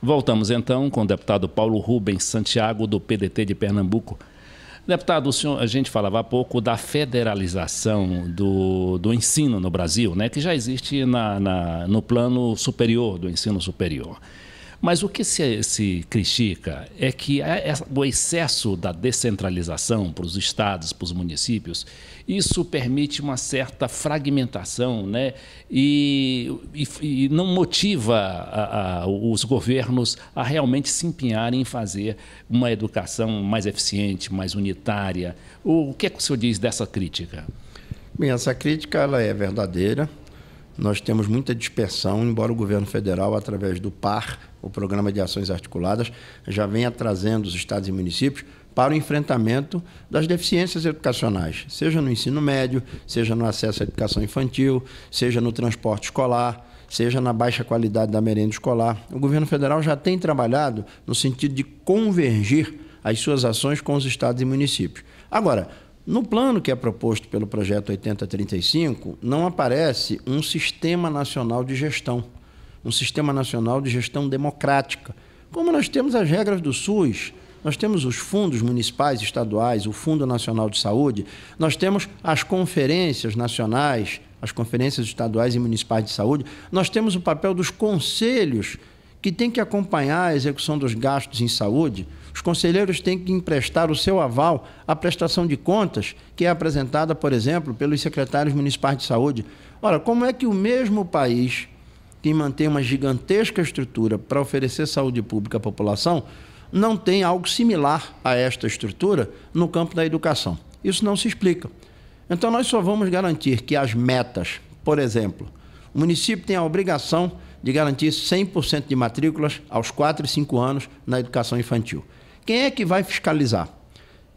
Voltamos então com o deputado Paulo Rubens Santiago, do PDT de Pernambuco. Deputado, a gente falava há pouco da federalização do ensino no Brasil, né, que já existe no plano superior do ensino superior. Mas o que se critica é que o excesso da descentralização para os estados, para os municípios, isso permite uma certa fragmentação, né? E não motiva os governos a realmente se empenharem em fazer uma educação mais eficiente, mais unitária. O que é que o senhor diz dessa crítica? Bem, essa crítica ela é verdadeira. Nós temos muita dispersão, embora o governo federal, através do PAR, o Programa de Ações Articuladas, já venha trazendo os estados e municípios para o enfrentamento das deficiências educacionais, seja no ensino médio, seja no acesso à educação infantil, seja no transporte escolar, seja na baixa qualidade da merenda escolar. O governo federal já tem trabalhado no sentido de convergir as suas ações com os estados e municípios. Agora, no plano que é proposto pelo projeto 8035, não aparece um sistema nacional de gestão, um sistema nacional de gestão democrática. Como nós temos as regras do SUS, nós temos os fundos municipais e estaduais, o Fundo Nacional de Saúde, nós temos as conferências nacionais, as conferências estaduais e municipais de saúde, nós temos o papel dos conselhos, que tem que acompanhar a execução dos gastos em saúde. Os conselheiros têm que emprestar o seu aval à prestação de contas, que é apresentada, por exemplo, pelos secretários municipais de saúde. Ora, como é que o mesmo país que mantém uma gigantesca estrutura para oferecer saúde pública à população não tem algo similar a esta estrutura no campo da educação? Isso não se explica. Então, nós só vamos garantir que as metas, por exemplo, o município tem a obrigação de garantir 100% de matrículas aos 4 e 5 anos na educação infantil. Quem é que vai fiscalizar?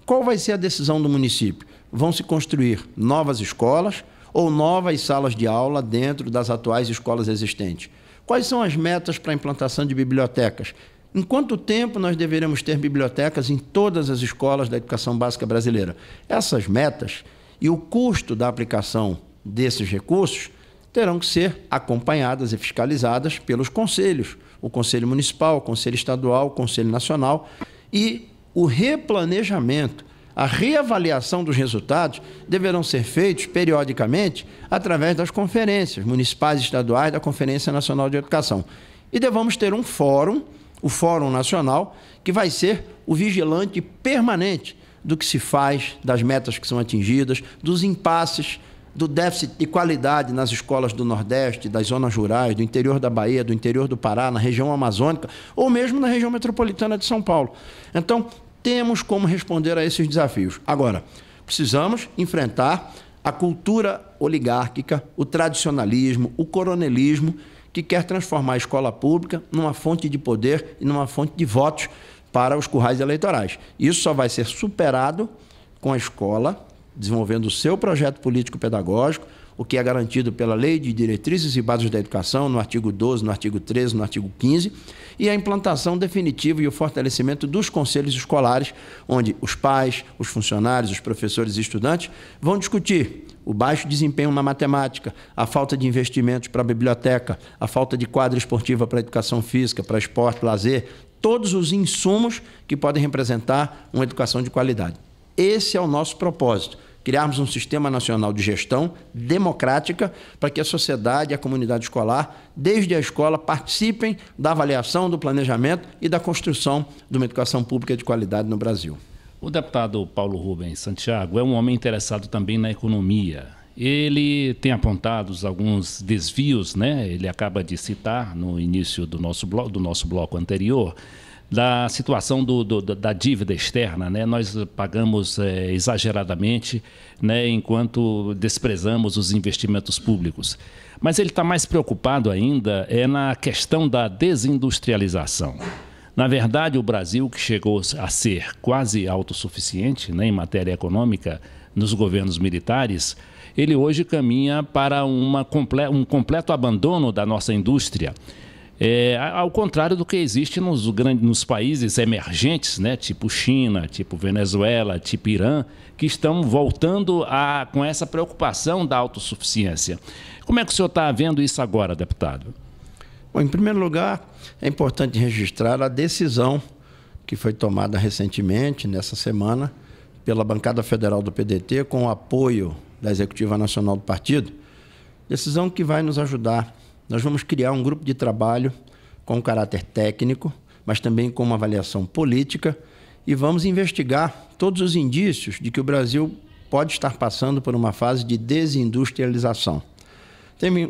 Qual vai ser a decisão do município? Vão se construir novas escolas ou novas salas de aula dentro das atuais escolas existentes? Quais são as metas para a implantação de bibliotecas? Em quanto tempo nós deveremos ter bibliotecas em todas as escolas da educação básica brasileira? Essas metas e o custo da aplicação desses recursos terão que ser acompanhadas e fiscalizadas pelos conselhos, o Conselho Municipal, o Conselho Estadual, o Conselho Nacional, e o replanejamento, a reavaliação dos resultados deverão ser feitos periodicamente através das conferências municipais e estaduais da Conferência Nacional de Educação. E devemos ter um fórum, o Fórum Nacional, que vai ser o vigilante permanente do que se faz, das metas que são atingidas, dos impasses, do déficit de qualidade nas escolas do Nordeste, das zonas rurais, do interior da Bahia, do interior do Pará, na região amazônica, ou mesmo na região metropolitana de São Paulo. Então, temos como responder a esses desafios. Agora, precisamos enfrentar a cultura oligárquica, o tradicionalismo, o coronelismo, que quer transformar a escola pública numa fonte de poder e numa fonte de votos para os currais eleitorais. Isso só vai ser superado com a escola desenvolvendo o seu projeto político-pedagógico, o que é garantido pela Lei de Diretrizes e Bases da Educação, no artigo 12, no artigo 13, no artigo 15, e a implantação definitiva e o fortalecimento dos conselhos escolares, onde os pais, os funcionários, os professores e estudantes vão discutir o baixo desempenho na matemática, a falta de investimentos para a biblioteca, a falta de quadra esportiva para a educação física, para esporte, lazer, todos os insumos que podem representar uma educação de qualidade. Esse é o nosso propósito, criarmos um sistema nacional de gestão democrática para que a sociedade e a comunidade escolar, desde a escola, participem da avaliação, do planejamento e da construção de uma educação pública de qualidade no Brasil. O deputado Paulo Rubens Santiago é um homem interessado também na economia. Ele tem apontado alguns desvios, né? Ele acaba de citar no início do nosso bloco anterior, da situação da dívida externa, né? Nós pagamos exageradamente, né, enquanto desprezamos os investimentos públicos. Mas ele está mais preocupado ainda na questão da desindustrialização. Na verdade, o Brasil, que chegou a ser quase autossuficiente, né, em matéria econômica nos governos militares, ele hoje caminha para um completo abandono da nossa indústria. Ao contrário do que existe nos países emergentes, né, tipo China, tipo Venezuela, tipo Irã, que estão voltando com essa preocupação da autossuficiência. Como é que o senhor está vendo isso agora, deputado? Bom, em primeiro lugar, é importante registrar a decisão que foi tomada recentemente, nessa semana, pela bancada federal do PDT, com o apoio da Executiva Nacional do Partido, decisão que vai nos ajudar. Nós vamos criar um grupo de trabalho com caráter técnico, mas também com uma avaliação política, e vamos investigar todos os indícios de que o Brasil pode estar passando por uma fase de desindustrialização.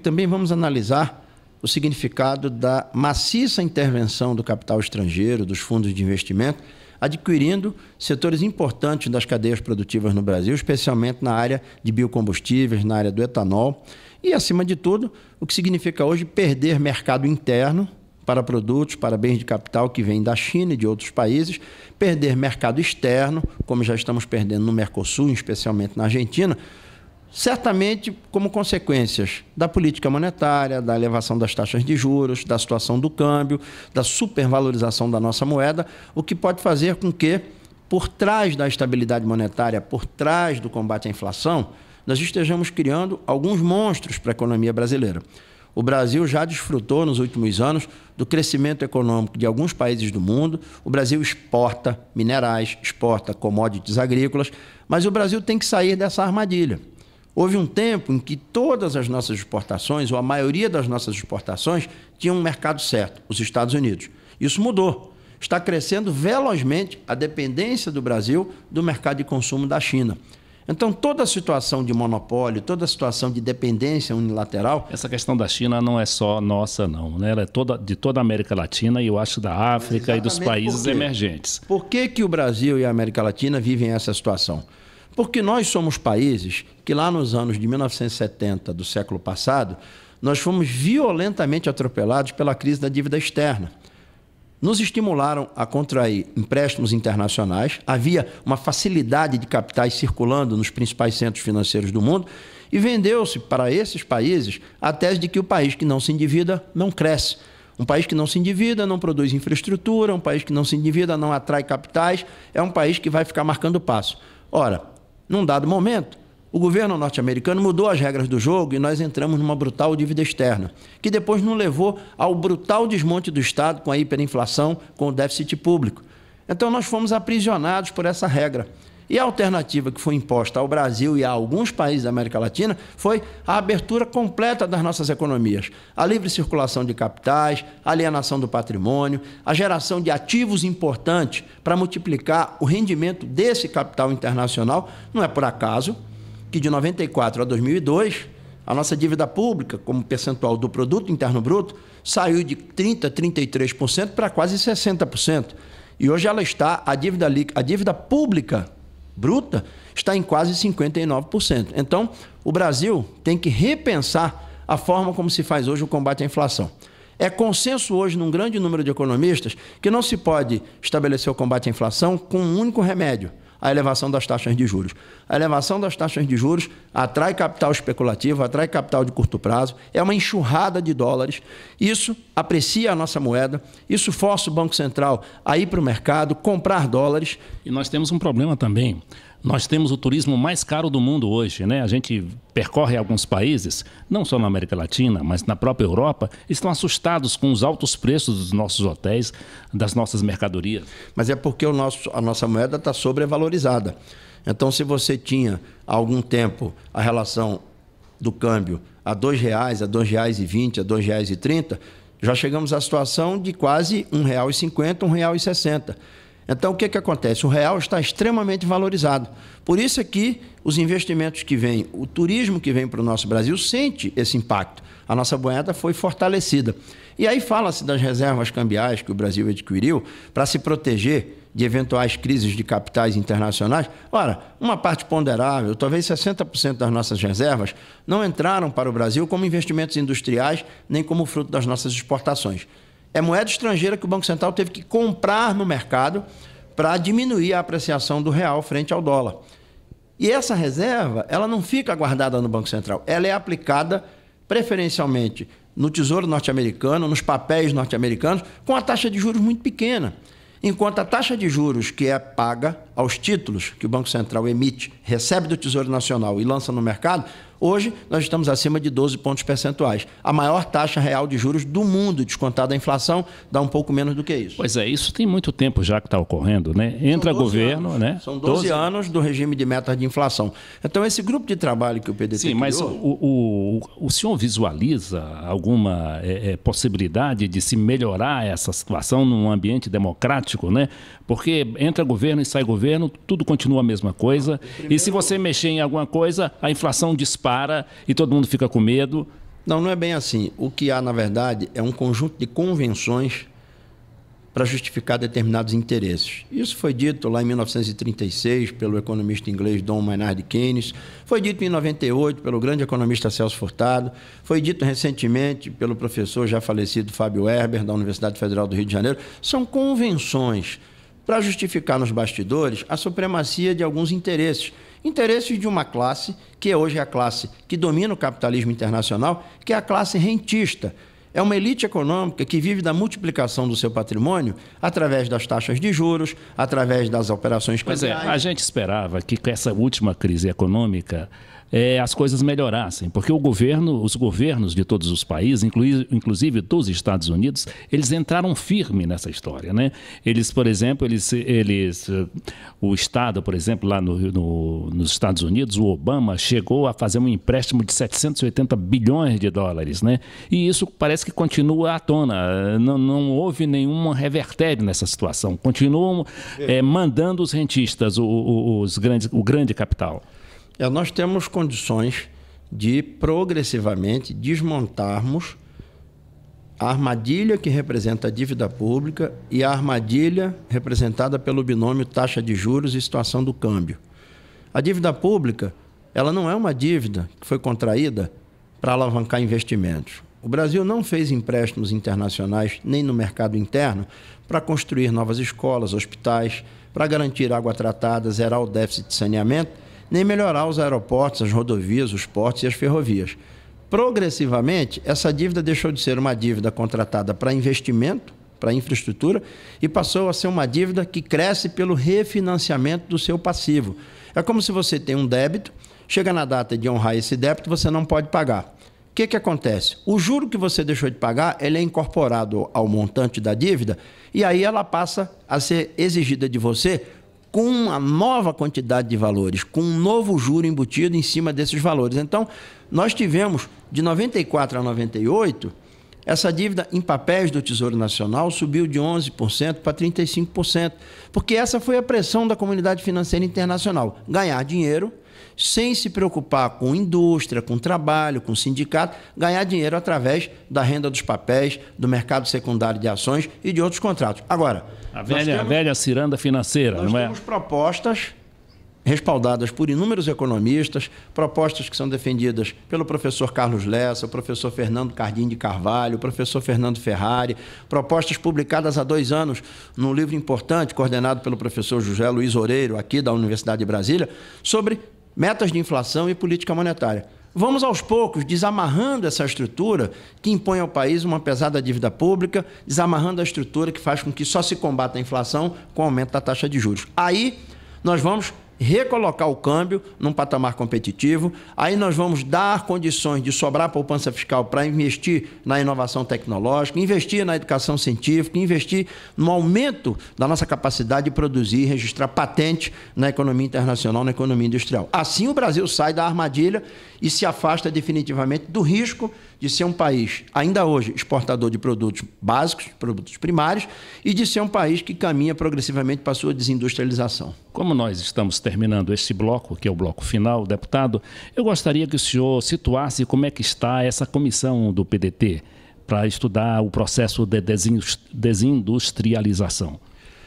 Também vamos analisar o significado da maciça intervenção do capital estrangeiro, dos fundos de investimento, adquirindo setores importantes das cadeias produtivas no Brasil, especialmente na área de biocombustíveis, na área do etanol, e, acima de tudo, o que significa hoje perder mercado interno para produtos, para bens de capital que vêm da China e de outros países, perder mercado externo, como já estamos perdendo no Mercosul, especialmente na Argentina, certamente como consequências da política monetária, da elevação das taxas de juros, da situação do câmbio, da supervalorização da nossa moeda, o que pode fazer com que, por trás da estabilidade monetária, por trás do combate à inflação, nós estejamos criando alguns monstros para a economia brasileira. O Brasil já desfrutou nos últimos anos do crescimento econômico de alguns países do mundo. O Brasil exporta minerais, exporta commodities agrícolas, mas o Brasil tem que sair dessa armadilha. Houve um tempo em que todas as nossas exportações, ou a maioria das nossas exportações, tinham um mercado certo, os Estados Unidos. Isso mudou. Está crescendo velozmente a dependência do Brasil do mercado de consumo da China. Então, toda a situação de monopólio, toda a situação de dependência unilateral... Essa questão da China não é só nossa, não, né? Ela é de toda a América Latina e eu acho da África e dos países emergentes. Por que o Brasil e a América Latina vivem essa situação? Porque nós somos países que lá nos anos de 1970 do século passado, nós fomos violentamente atropelados pela crise da dívida externa. Nos estimularam a contrair empréstimos internacionais, havia uma facilidade de capitais circulando nos principais centros financeiros do mundo e vendeu-se para esses países a tese de que o país que não se endivida não cresce. Um país que não se endivida não produz infraestrutura, um país que não se endivida não atrai capitais, é um país que vai ficar marcando passo. Ora, num dado momento, o governo norte-americano mudou as regras do jogo e nós entramos numa brutal dívida externa, que depois nos levou ao brutal desmonte do Estado com a hiperinflação, com o déficit público. Então, nós fomos aprisionados por essa regra. E a alternativa que foi imposta ao Brasil e a alguns países da América Latina foi a abertura completa das nossas economias, a livre circulação de capitais, a alienação do patrimônio, a geração de ativos importantes para multiplicar o rendimento desse capital internacional. Não é por acaso que de 94 a 2002, a nossa dívida pública, como percentual do produto interno bruto, saiu de 30%, 33% para quase 60%. E hoje ela está, a dívida pública bruta está em quase 59%. Então, o Brasil tem que repensar a forma como se faz hoje o combate à inflação. É consenso hoje, num grande número de economistas, que não se pode estabelecer o combate à inflação com um único remédio, a elevação das taxas de juros. A elevação das taxas de juros atrai capital especulativo, atrai capital de curto prazo, é uma enxurrada de dólares. Isso aprecia a nossa moeda, isso força o Banco Central a ir para o mercado, comprar dólares. E nós temos um problema também. Nós temos o turismo mais caro do mundo hoje, né? A gente percorre alguns países, não só na América Latina, mas na própria Europa, estão assustados com os altos preços dos nossos hotéis, das nossas mercadorias. Mas é porque a nossa moeda está sobrevalorizada. Então, se você tinha há algum tempo a relação do câmbio a R$ 2,00, a R$ 2,20, a R$ 2,30, já chegamos à situação de quase R$ 1,50, R$ 1,60. Então, o que acontece? O real está extremamente valorizado. Por isso é que os investimentos que vêm, o turismo que vem para o nosso Brasil sente esse impacto. A nossa moeda foi fortalecida. E aí fala-se das reservas cambiais que o Brasil adquiriu para se proteger de eventuais crises de capitais internacionais. Ora, uma parte ponderável, talvez 60% das nossas reservas, não entraram para o Brasil como investimentos industriais, nem como fruto das nossas exportações. É moeda estrangeira que o Banco Central teve que comprar no mercado para diminuir a apreciação do real frente ao dólar. E essa reserva, ela não fica guardada no Banco Central, ela é aplicada preferencialmente no Tesouro norte-americano, nos papéis norte-americanos, com a taxa de juros muito pequena. Enquanto a taxa de juros que é paga aos títulos que o Banco Central emite, recebe do Tesouro Nacional e lança no mercado, Hoje, nós estamos acima de 12 pontos percentuais. A maior taxa real de juros do mundo, descontada a inflação, dá um pouco menos do que isso. Pois é, isso tem muito tempo já que está ocorrendo, né? Entra governo, anos, né? São 12 anos do regime de metas de inflação. Então, esse grupo de trabalho que o PDT Sim, mas o senhor visualiza alguma possibilidade de se melhorar essa situação num ambiente democrático, né? Porque entra governo e sai governo, tudo continua a mesma coisa. E se você mexer em alguma coisa, a inflação dispara e todo mundo fica com medo. Não é bem assim. O que há, na verdade, é um conjunto de convenções para justificar determinados interesses. Isso foi dito lá em 1936 pelo economista inglês John Maynard Keynes, foi dito em 98 pelo grande economista Celso Furtado, foi dito recentemente pelo professor já falecido Fábio Herber, da Universidade Federal do Rio de Janeiro. São convenções para justificar nos bastidores a supremacia de alguns interesses. Interesses de uma classe, que hoje é a classe que domina o capitalismo internacional, que é a classe rentista. É uma elite econômica que vive da multiplicação do seu patrimônio através das taxas de juros, através das operações cambiais. Pois é, a gente esperava que com essa última crise econômica as coisas melhorassem, porque os governos de todos os países, inclusive dos Estados Unidos, eles entraram firme nessa história, né? Eles, por exemplo, o Estado, por exemplo, lá nos Estados Unidos, o Obama chegou a fazer um empréstimo de 780 bilhões de dólares, né? E isso parece que continua à tona, não houve nenhum revertério nessa situação, continuam mandando os rentistas, o grande capital. Nós temos condições de progressivamente desmontarmos a armadilha que representa a dívida pública e a armadilha representada pelo binômio taxa de juros e situação do câmbio. A dívida pública, ela não é uma dívida que foi contraída para alavancar investimentos. O Brasil não fez empréstimos internacionais nem no mercado interno para construir novas escolas, hospitais, para garantir água tratada, zerar o déficit de saneamento, nem melhorar os aeroportos, as rodovias, os portos e as ferrovias. Progressivamente, essa dívida deixou de ser uma dívida contratada para investimento, para infraestrutura, e passou a ser uma dívida que cresce pelo refinanciamento do seu passivo. É como se você tem um débito, chega na data de honrar esse débito, você não pode pagar. O que acontece? O juro que você deixou de pagar, ele é incorporado ao montante da dívida, e aí ela passa a ser exigida de você com uma nova quantidade de valores, com um novo juro embutido em cima desses valores. Então, nós tivemos, de 94 a 98, essa dívida em papéis do Tesouro Nacional subiu de 11% para 35%, porque essa foi a pressão da comunidade financeira internacional, ganhar dinheiro sem se preocupar com indústria, com trabalho, com sindicato, ganhar dinheiro através da renda dos papéis, do mercado secundário de ações e de outros contratos. Agora, a velha ciranda financeira, não é? Nós temos propostas respaldadas por inúmeros economistas, propostas que são defendidas pelo professor Carlos Lessa, o professor Fernando Cardim de Carvalho, o professor Fernando Ferrari, propostas publicadas há 2 anos num livro importante, coordenado pelo professor José Luiz Oreiro, aqui da Universidade de Brasília, sobre metas de inflação e política monetária. Vamos, aos poucos, desamarrando essa estrutura que impõe ao país uma pesada dívida pública, desamarrando a estrutura que faz com que só se combata a inflação com o aumento da taxa de juros. Aí, nós vamos recolocar o câmbio num patamar competitivo, aí nós vamos dar condições de sobrar poupança fiscal para investir na inovação tecnológica, investir na educação científica, investir no aumento da nossa capacidade de produzir e registrar patentes na economia internacional, na economia industrial. Assim o Brasil sai da armadilha e se afasta definitivamente do risco de ser um país, ainda hoje, exportador de produtos básicos, produtos primários, e de ser um país que caminha progressivamente para a sua desindustrialização. Como nós estamos terminando este bloco, que é o bloco final, deputado, eu gostaria que o senhor situasse como é que está essa comissão do PDT para estudar o processo de desindustrialização.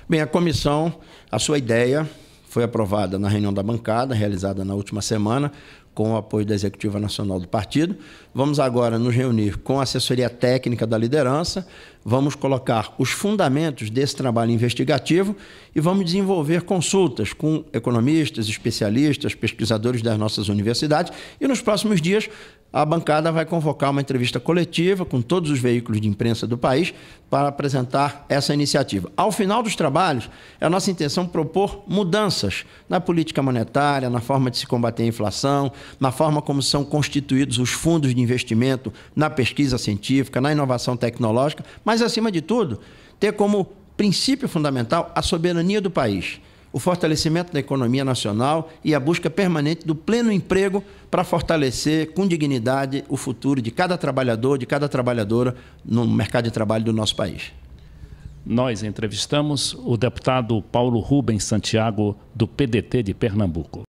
Bem, a comissão, a sua ideia foi aprovada na reunião da bancada, realizada na última semana, com o apoio da Executiva Nacional do Partido. Vamos agora nos reunir com a assessoria técnica da liderança, vamos colocar os fundamentos desse trabalho investigativo e vamos desenvolver consultas com economistas, especialistas, pesquisadores das nossas universidades e nos próximos dias a bancada vai convocar uma entrevista coletiva com todos os veículos de imprensa do país para apresentar essa iniciativa. Ao final dos trabalhos, é a nossa intenção propor mudanças na política monetária, na forma de se combater a inflação, na forma como são constituídos os fundos de investimento na pesquisa científica, na inovação tecnológica, mas, acima de tudo, ter como princípio fundamental a soberania do país, o fortalecimento da economia nacional e a busca permanente do pleno emprego para fortalecer com dignidade o futuro de cada trabalhador, de cada trabalhadora no mercado de trabalho do nosso país. Nós entrevistamos o deputado Paulo Rubens Santiago, do PDT de Pernambuco.